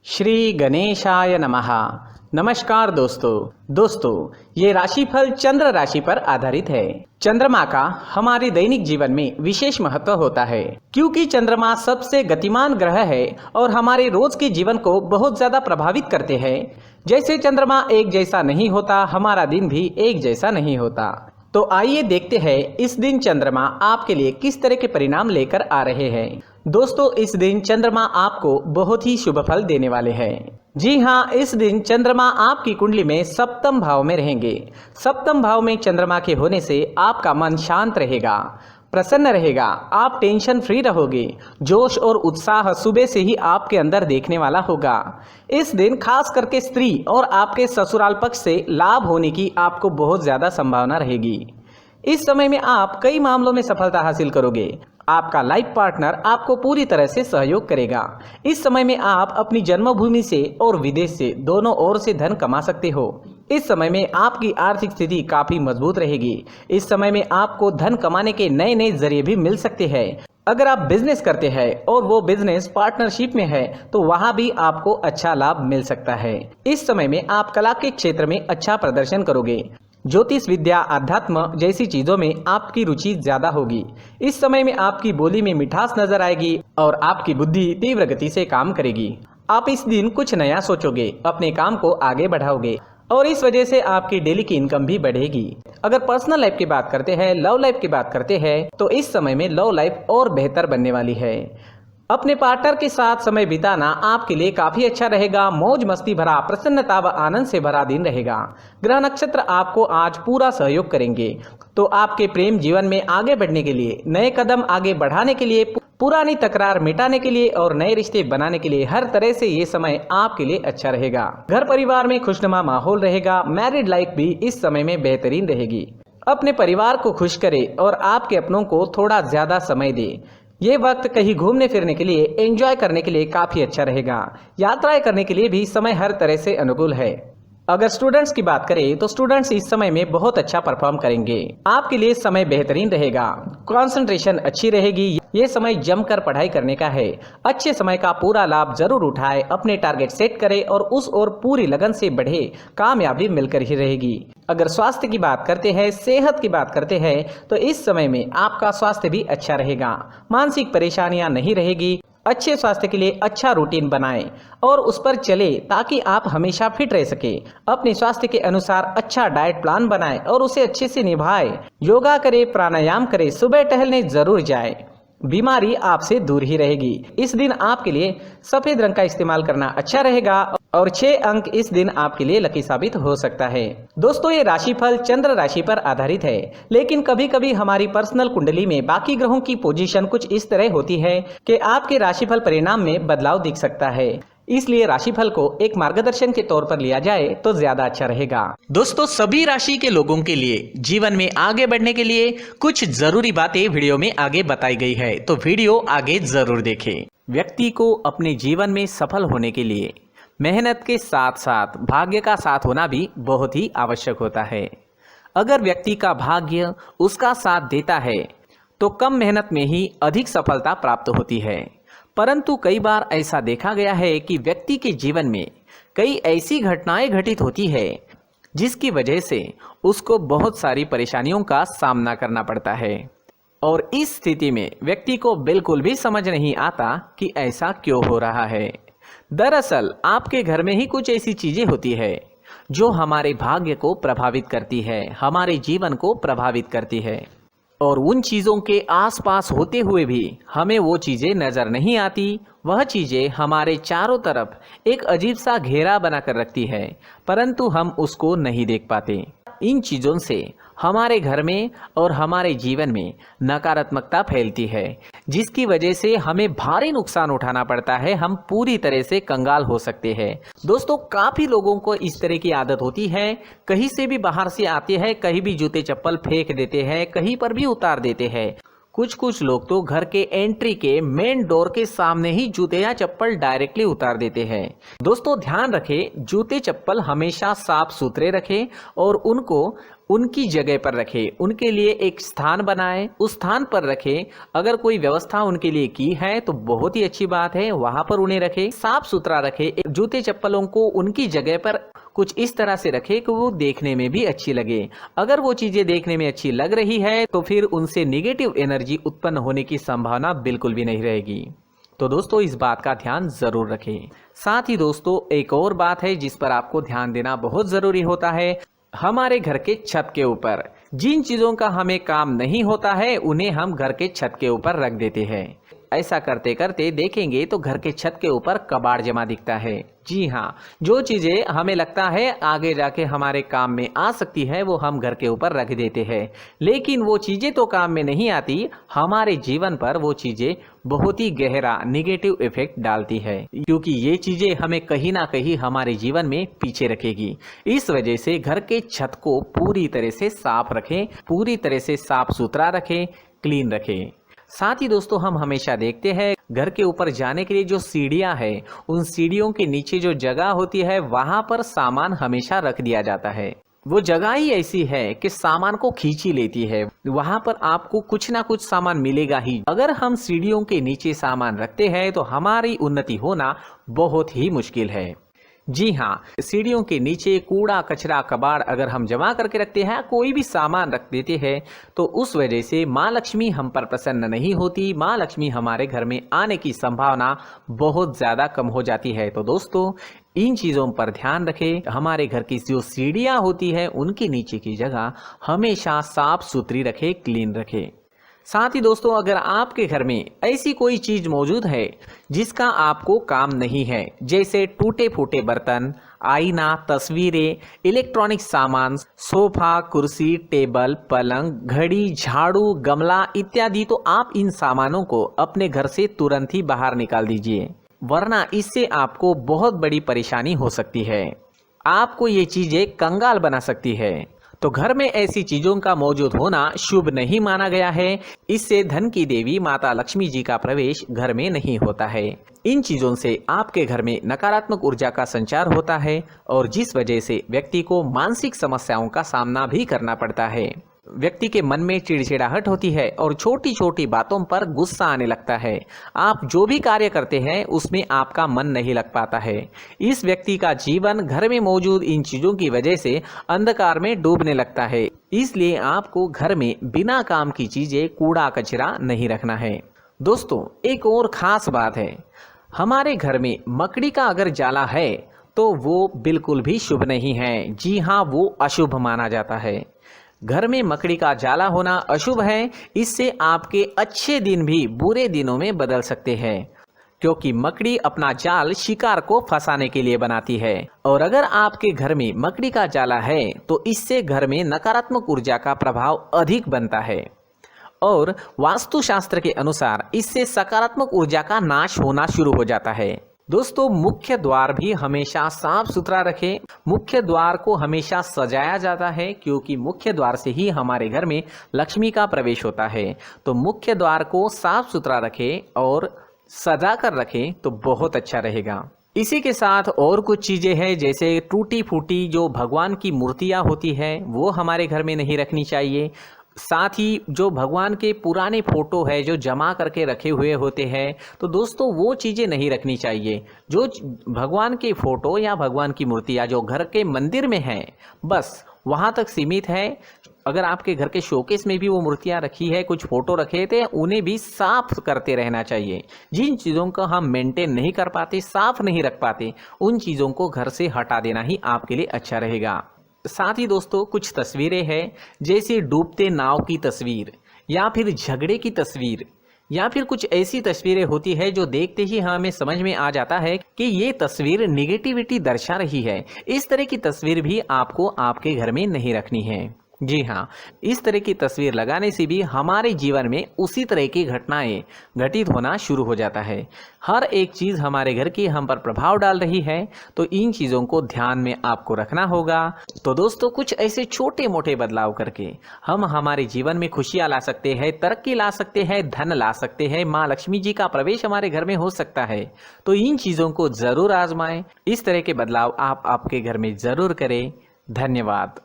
श्री गणेशाय नमः। नमस्कार दोस्तों ये राशिफल चंद्र राशि पर आधारित है। चंद्रमा का हमारे दैनिक जीवन में विशेष महत्व होता है क्योंकि चंद्रमा सबसे गतिमान ग्रह है और हमारे रोज के जीवन को बहुत ज्यादा प्रभावित करते हैं। जैसे चंद्रमा एक जैसा नहीं होता, हमारा दिन भी एक जैसा नहीं होता। तो आइए देखते हैं इस दिन चंद्रमा आपके लिए किस तरह के परिणाम लेकर आ रहे हैं। दोस्तों, इस दिन चंद्रमा आपको बहुत ही शुभ फल देने वाले हैं। जी हाँ, इस दिन चंद्रमा आपकी कुंडली में सप्तम भाव में रहेंगे। सप्तम भाव में चंद्रमा के होने से आपका मन शांत रहेगा, प्रसन्न रहेगा, आप टेंशन फ्री रहोगे। जोश और उत्साह सुबह से ही आपके अंदर देखने वाला होगा। इस दिन खास करके स्त्री और आपके ससुराल पक्ष से लाभ होने की आपको बहुत ज्यादा संभावना रहेगी। इस समय में आप कई मामलों में सफलता हासिल करोगे। आपका लाइफ पार्टनर आपको पूरी तरह से सहयोग करेगा। इस समय में आप अपनी जन्मभूमि से और विदेश से दोनों ओर से धन कमा सकते हो। इस समय में आपकी आर्थिक स्थिति काफी मजबूत रहेगी। इस समय में आपको धन कमाने के नए नए जरिए भी मिल सकते हैं। अगर आप बिजनेस करते हैं और वो बिजनेस पार्टनरशिप में है तो वहां भी आपको अच्छा लाभ मिल सकता है। इस समय में आप कला के क्षेत्र में अच्छा प्रदर्शन करोगे। ज्योतिष विद्या, अध्यात्म जैसी चीजों में आपकी रुचि ज्यादा होगी। इस समय में आपकी बोली में मिठास नजर आएगी और आपकी बुद्धि तीव्र गति से काम करेगी। आप इस दिन कुछ नया सोचोगे, अपने काम को आगे बढ़ाओगे और इस वजह से आपकी डेली की इनकम भी बढ़ेगी। अगर पर्सनल लाइफ की बात करते हैं, लव लाइफ की बात करते हैं तो इस समय में लव लाइफ और बेहतर बनने वाली है। अपने पार्टनर के साथ समय बिताना आपके लिए काफी अच्छा रहेगा। मौज मस्ती भरा, प्रसन्नता व आनंद से भरा दिन रहेगा। ग्रह नक्षत्र आपको आज पूरा सहयोग करेंगे। तो आपके प्रेम जीवन में आगे बढ़ने के लिए, नए कदम आगे बढ़ाने के लिए, पुरानी तकरार मिटाने के लिए और नए रिश्ते बनाने के लिए हर तरह से ये समय आपके लिए अच्छा रहेगा। घर परिवार में खुशनुमा माहौल रहेगा। मैरिड लाइफ भी इस समय में बेहतरीन रहेगी। अपने परिवार को खुश करे और आपके अपनों को थोड़ा ज्यादा समय दे। ये वक्त कहीं घूमने फिरने के लिए, एंजॉय करने के लिए काफी अच्छा रहेगा। यात्राएं करने के लिए भी समय हर तरह से अनुकूल है। अगर स्टूडेंट्स की बात करें तो स्टूडेंट्स इस समय में बहुत अच्छा परफॉर्म करेंगे। आपके लिए समय बेहतरीन रहेगा, कंसंट्रेशन अच्छी रहेगी। ये समय जमकर पढ़ाई करने का है। अच्छे समय का पूरा लाभ जरूर उठाए, अपने टारगेट सेट करें और उस ओर पूरी लगन से बढ़े। कामयाबी मिलकर ही रहेगी। अगर स्वास्थ्य की बात करते हैं, सेहत की बात करते हैं तो इस समय में आपका स्वास्थ्य भी अच्छा रहेगा। मानसिक परेशानियां नहीं रहेगी। अच्छे स्वास्थ्य के लिए अच्छा रूटीन बनाएं और उस पर चले ताकि आप हमेशा फिट रह सके। अपने स्वास्थ्य के अनुसार अच्छा डाइट प्लान बनाएं और उसे अच्छे से निभाएं। योगा करें, प्राणायाम करें, सुबह टहलने जरूर जाएं। बीमारी आपसे दूर ही रहेगी। इस दिन आपके लिए सफेद रंग का इस्तेमाल करना अच्छा रहेगा और 6 अंक इस दिन आपके लिए लकी साबित हो सकता है। दोस्तों, ये राशिफल चंद्र राशि पर आधारित है, लेकिन कभी कभी हमारी पर्सनल कुंडली में बाकी ग्रहों की पोजीशन कुछ इस तरह होती है कि आपके राशिफल परिणाम में बदलाव दिख सकता है। इसलिए राशिफल को एक मार्गदर्शन के तौर पर लिया जाए तो ज्यादा अच्छा रहेगा। दोस्तों, सभी राशि के लोगों के लिए जीवन में आगे बढ़ने के लिए कुछ जरूरी बातें वीडियो में आगे बताई गई है, तो वीडियो आगे जरूर देखें। व्यक्ति को अपने जीवन में सफल होने के लिए मेहनत के साथ साथ भाग्य का साथ होना भी बहुत ही आवश्यक होता है। अगर व्यक्ति का भाग्य उसका साथ देता है तो कम मेहनत में ही अधिक सफलता प्राप्त होती है। परंतु कई बार ऐसा देखा गया है कि व्यक्ति के जीवन में कई ऐसी घटनाएं घटित होती है जिसकी वजह से उसको बहुत सारी परेशानियों का सामना करना पड़ता है और इस स्थिति में व्यक्ति को बिल्कुल भी समझ नहीं आता कि ऐसा क्यों हो रहा है। दरअसल आपके घर में ही कुछ ऐसी चीजें होती है जो हमारे भाग्य को प्रभावित करती है, हमारे जीवन को प्रभावित करती है और उन चीज़ों के आसपास होते हुए भी हमें वो चीज़ें नज़र नहीं आती। वह चीज़ें हमारे चारों तरफ एक अजीब सा घेरा बनाकर रखती है, परंतु हम उसको नहीं देख पाते। इन चीज़ों से हमारे घर में और हमारे जीवन में नकारात्मकता फैलती है, जिसकी वजह से हमें भारी नुकसान उठाना पड़ता है। हम पूरी तरह से कंगाल हो सकते हैं। दोस्तों, काफ़ी लोगों को इस तरह की आदत होती है, कहीं से भी बाहर से आते हैं, कहीं भी जूते चप्पल फेंक देते हैं, कहीं पर भी उतार देते हैं। कुछ लोग तो घर के एंट्री के मेन डोर के सामने ही जूते या चप्पल डायरेक्टली उतार देते हैं। दोस्तों, ध्यान रखें, जूते चप्पल हमेशा साफ सुथरे रखें और उनको उनकी जगह पर रखें, उनके लिए एक स्थान बनाएं, उस स्थान पर रखें। अगर कोई व्यवस्था उनके लिए की है तो बहुत ही अच्छी बात है, वहां पर उन्हें रखें, साफ सुथरा रखें। जूते चप्पलों को उनकी जगह पर कुछ इस तरह से रखें कि वो देखने में भी अच्छी लगे। अगर वो चीजें देखने में अच्छी लग रही है तो फिर उनसे नेगेटिव एनर्जी उत्पन्न होने की संभावना बिल्कुल भी नहीं रहेगी। तो दोस्तों इस बात का ध्यान जरूर रखें। साथ ही दोस्तों एक और बात है जिस पर आपको ध्यान देना बहुत जरूरी होता है। हमारे घर के छत के ऊपर जिन चीजों का हमें काम नहीं होता है उन्हें हम घर के छत के ऊपर रख देते हैं। ऐसा करते करते देखेंगे तो घर के छत के ऊपर कबाड़ जमा दिखता है। जी हाँ, जो चीजें हमें लगता है आगे जाके हमारे काम में आ सकती है वो हम घर के ऊपर रख देते हैं, लेकिन वो चीजें तो काम में नहीं आती, हमारे जीवन पर वो चीजें बहुत ही गहरा निगेटिव इफेक्ट डालती है, क्योंकि ये चीजें हमें कहीं ना कहीं हमारे जीवन में पीछे रखेगी। इस वजह से घर के छत को पूरी तरह से साफ रखें, पूरी तरह से साफ सुथरा रखें, क्लीन रखें। साथ ही दोस्तों हम हमेशा देखते हैं घर के ऊपर जाने के लिए जो सीढ़ियां हैं, उन सीढ़ियों के नीचे जो जगह होती है वहां पर सामान हमेशा रख दिया जाता है। वो जगह ही ऐसी है कि सामान को खींच ही लेती है, वहां पर आपको कुछ ना कुछ सामान मिलेगा ही। अगर हम सीढ़ियों के नीचे सामान रखते हैं तो हमारी उन्नति होना बहुत ही मुश्किल है। जी हाँ, सीढ़ियों के नीचे कूड़ा कचरा कबाड़ अगर हम जमा करके रखते हैं, कोई भी सामान रख देते हैं, तो उस वजह से माँ लक्ष्मी हम पर प्रसन्न नहीं होती, माँ लक्ष्मी हमारे घर में आने की संभावना बहुत ज़्यादा कम हो जाती है। तो दोस्तों इन चीज़ों पर ध्यान रखें। हमारे घर की जो सीढ़ियाँ होती है उनके नीचे की जगह हमेशा साफ सुथरी रखें, क्लीन रखें। साथ ही दोस्तों अगर आपके घर में ऐसी कोई चीज मौजूद है जिसका आपको काम नहीं है, जैसे टूटे फूटे बर्तन, आईना, तस्वीरें, इलेक्ट्रॉनिक सामान, सोफा, कुर्सी, टेबल, पलंग, घड़ी, झाड़ू, गमला इत्यादि, तो आप इन सामानों को अपने घर से तुरंत ही बाहर निकाल दीजिए, वरना इससे आपको बहुत बड़ी परेशानी हो सकती है। आपको ये चीजें कंगाल बना सकती है। तो घर में ऐसी चीजों का मौजूद होना शुभ नहीं माना गया है। इससे धन की देवी माता लक्ष्मी जी का प्रवेश घर में नहीं होता है। इन चीजों से आपके घर में नकारात्मक ऊर्जा का संचार होता है और जिस वजह से व्यक्ति को मानसिक समस्याओं का सामना भी करना पड़ता है। व्यक्ति के मन में चिड़चिड़ाहट होती है और छोटी छोटी बातों पर गुस्सा आने लगता है। आप जो भी कार्य करते हैं उसमें आपका मन नहीं लग पाता है। इस व्यक्ति का जीवन घर में मौजूद इन चीजों की वजह से अंधकार में डूबने लगता है। इसलिए आपको घर में बिना काम की चीजें, कूड़ा कचरा नहीं रखना है। दोस्तों एक और खास बात है, हमारे घर में मकड़ी का अगर जाला है तो वो बिल्कुल भी शुभ नहीं है। जी हाँ, वो अशुभ माना जाता है। घर में मकड़ी का जाला होना अशुभ है। इससे आपके अच्छे दिन भी बुरे दिनों में बदल सकते हैं, क्योंकि मकड़ी अपना जाल शिकार को फंसाने के लिए बनाती है। और अगर आपके घर में मकड़ी का जाला है तो इससे घर में नकारात्मक ऊर्जा का प्रभाव अधिक बनता है और वास्तुशास्त्र के अनुसार इससे सकारात्मक ऊर्जा का नाश होना शुरू हो जाता है। दोस्तों मुख्य द्वार भी हमेशा साफ सुथरा रखें। मुख्य द्वार को हमेशा सजाया जाता है, क्योंकि मुख्य द्वार से ही हमारे घर में लक्ष्मी का प्रवेश होता है। तो मुख्य द्वार को साफ सुथरा रखें और सजा कर रखें तो बहुत अच्छा रहेगा। इसी के साथ और कुछ चीजें हैं, जैसे टूटी फूटी जो भगवान की मूर्तियां होती है वो हमारे घर में नहीं रखनी चाहिए। साथ ही जो भगवान के पुराने फोटो है जो जमा करके रखे हुए होते हैं, तो दोस्तों वो चीज़ें नहीं रखनी चाहिए। जो भगवान के फोटो या भगवान की मूर्तियाँ जो घर के मंदिर में हैं बस वहाँ तक सीमित है। अगर आपके घर के शोकेस में भी वो मूर्तियाँ रखी है, कुछ फोटो रखे थे, उन्हें भी साफ करते रहना चाहिए। जिन चीज़ों को हम मेंटेन नहीं कर पाते, साफ नहीं रख पाते, उन चीज़ों को घर से हटा देना ही आपके लिए अच्छा रहेगा। साथ ही दोस्तों कुछ तस्वीरें हैं, जैसे डूबते नाव की तस्वीर या फिर झगड़े की तस्वीर या फिर कुछ ऐसी तस्वीरें होती है जो देखते ही हमें समझ में आ जाता है कि ये तस्वीर निगेटिविटी दर्शा रही है। इस तरह की तस्वीर भी आपको आपके घर में नहीं रखनी है। जी हाँ, इस तरह की तस्वीर लगाने से भी हमारे जीवन में उसी तरह की घटनाएं घटित होना शुरू हो जाता है। हर एक चीज़ हमारे घर की हम पर प्रभाव डाल रही है, तो इन चीज़ों को ध्यान में आपको रखना होगा। तो दोस्तों कुछ ऐसे छोटे मोटे बदलाव करके हम हमारे जीवन में खुशियाँ ला सकते हैं, तरक्की ला सकते हैं, धन ला सकते हैं, माँ लक्ष्मी जी का प्रवेश हमारे घर में हो सकता है। तो इन चीज़ों को ज़रूर आजमाएं। इस तरह के बदलाव आप आपके घर में ज़रूर करें। धन्यवाद।